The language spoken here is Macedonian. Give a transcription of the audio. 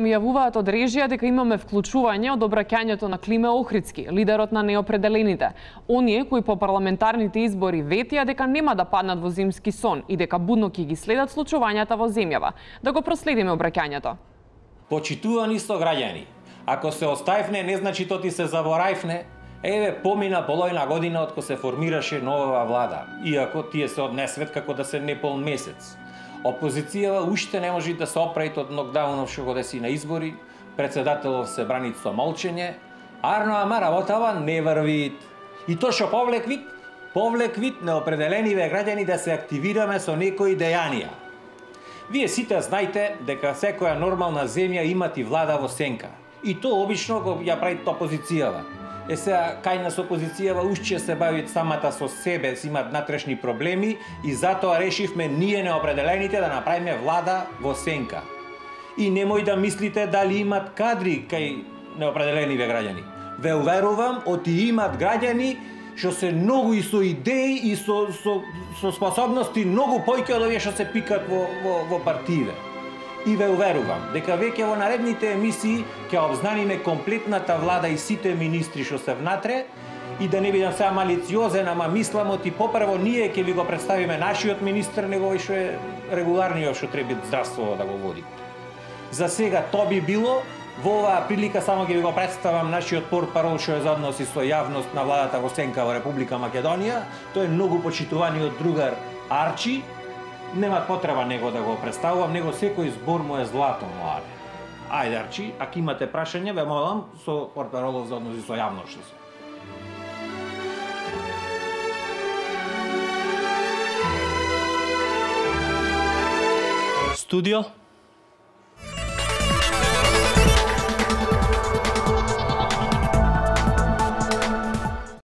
ми јавуваат од режија дека имаме вклучување од обраќањето на Климе Охридски, лидерот на неопределените. Оние кои по парламентарните избори ветија дека нема да паднат во зимски сон и дека будно ќе ги следат случувањата во земјава. Да го проследиме обраќањето. Почитувани сограѓани, ако се оставивне, не значи то ти се заборавивне. Еве, помина половина година од кога се формираше нова влада, иако тие се од несвет како да се непол месец. Опозицијава уште не може да се оправи од нокдаунов што го деси на избори, председателов се брани со молчење, ама работава не врви. И то што повлек вид неопределениве граѓани да се активираме со некои дејанија. Вие сите знаете дека секоја нормална земја има и влада во сенка. И то обично го ја прави опозицијава. Сега, кај нас опозицијава уште се бавит самата со себе, си имат натрешни проблеми и затоа решивме ние неопределените да направиме влада во сенка. И немој да мислите дали имат кадри кај неопределениве граѓани. Ве уверувам, оти имат граѓани што се многу и со идеи и со способности многу појќе од овие што се пикат во партиите. И ве уверувам дека веќе во наредните емисии ќе обзнаниме комплетната влада и сите министри што се внатре и да не бидам сега малициозен, ама мислам оти попрво ние ќе ви го представиме нашиот министр, него што е регуларниот што треба здравство да го води. За сега тоа би било. Во оваа прилика само ќе ви го представам нашиот портпарол што е за односи со јавност на владата во сенка во Република Македонија. Тој е многу почитуваниот другар Арчи. Нема потреба него да го представувам, него секој збор му е злато, младе. Ајде, Арчи, ако имате прашање, ве молам со портпаролов за односи со јавноста. Студио.